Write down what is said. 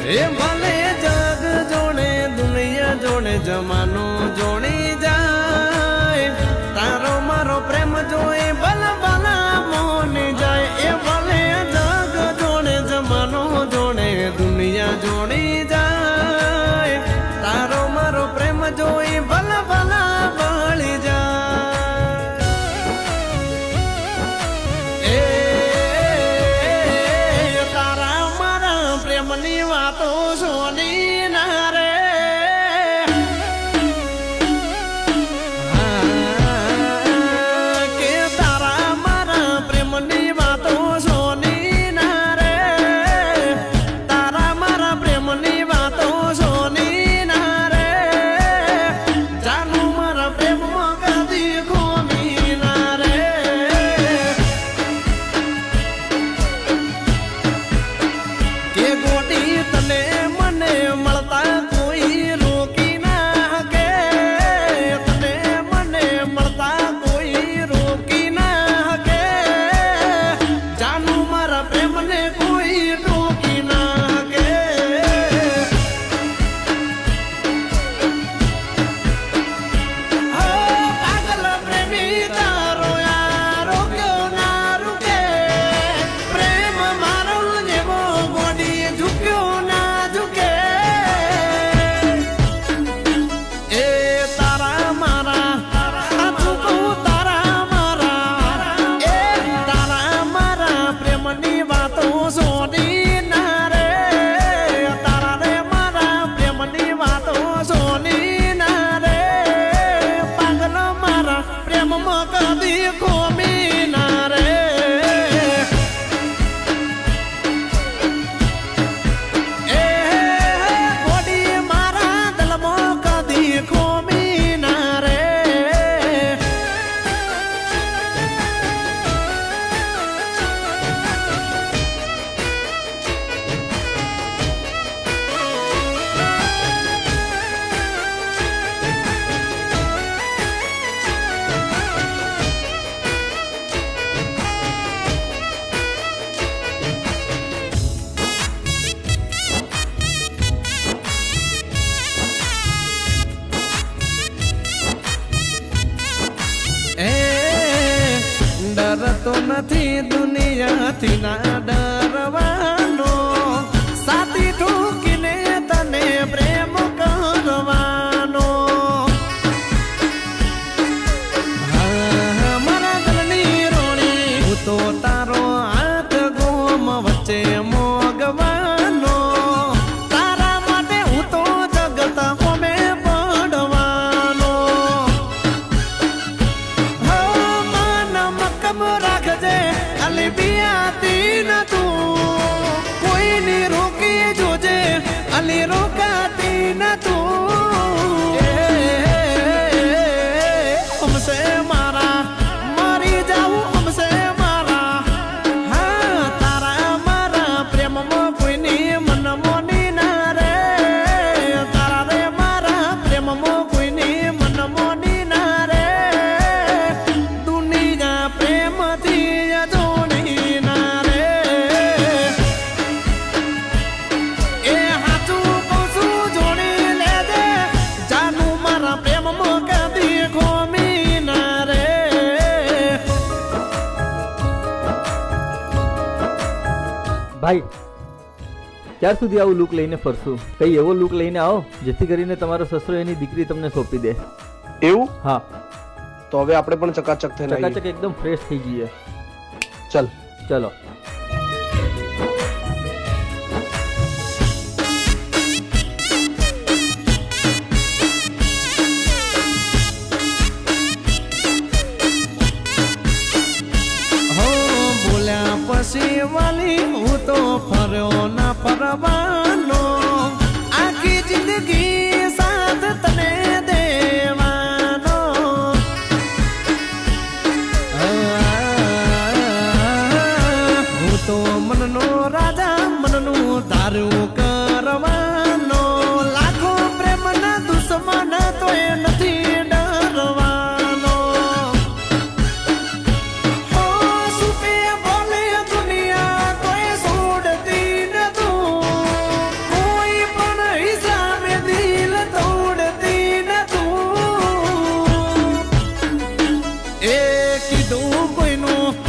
એ ભલે જગ જોડે દુનિયા જોડે જમાનો જોડી જાય, તારો મારો પ્રેમ જોઈ ભલા ભલા મોની જાય. એ ભલે જગ જોડે જમાનો જોડે દુનિયા જોડી જાય, તારો મારો પ્રેમ જોઈ ભલા ભલા બળી જાય. તારા મારા પ્રેમની વાતો સોની ના રે, કે તારા મારા પ્રેમની વાતો સોની ના રે, તારા મારા પ્રેમની વાતો સોની ના રે, જાનુ મારા પ્રેમમાં કદી ખોમી ના રે. કે ગોટી તને મને મળતા કોઈ રોકી ના કે, તને મને મળતા કોઈ રોકી ના કે, જાનુ મારા પ્રેમને કોઈ રોકી ના કે. પાગલ પ્રેમી તારો યારો ક્યો ના રૂકે, પ્રેમ મારો જેવો ગોડી ઝુક્યો ના ઝુકે. એ તારા મારા તારા મારા, એ તારા મારા પ્રેમની વાતો સોની ના રે, તારા રે મારા પ્રેમની વાતો સોની ના રે, પાગલ મારા પ્રેમમાં કદી ખોમી ના રે. એ ગોડી મારા દિલમાં કદી ખોમી ના રે. એ ડરતો નથી દુનિયાથી ના ડરવાનો, સાથી ઠોકીને તને પ્રેમ કરવાનો. મારા દિલની રોણી હું તો તારો હાથ ગોમ વચ્ચે મોગવાનો, તારા માટે હું તો જગત હોમે પડવાનો. હો મન મક્કમ રાખજે અલીબિયાતી ન તું, કોઈની રોકી જોજે અલી રોકાતી ન તું. હમસે મારા મારી જાઉં હમસે મારા, હા તારા મારા પ્રેમમાં કોઈની મન મોની ના રે, તારા રે મારા પ્રેમમાં કોઈની મન મોની ના રે, દુનિયા પ્રેમથી જોડી ના રે. એ હાચું કહું છું જોડી લેજે, જાનુ મારા પ્રેમમાં કદી ખોમી ના રે. ભાઈ ક્યાર સુધી આવું લુક લઈને ફરશું? કઈ એવો લુક લઈને આવો જેથી કરીને તમારો સસરો એની દીકરી તમને સોંપી દે. એવું? હા, તો હવે આપણે પણ ચકાચક થઈને આવીએ. ચકાચક એકદમ ફ્રેશ થઈ જઈએ. ચલ. ચલો. હો બોલ્યા પછી વાલી હું તો ફર્યો ના ફરવાનો, આખી જિંદગી સાથ તને દેવાનો. હું તો મનનો રાજા મનનું ધાર્યું કરવાનો, લાખો પ્રેમના દુશ્મન તો એ નથી ડરવાનો. હો સુપે બોલે દુનિયા કોઈ છોડતી ન તું, કોઈનું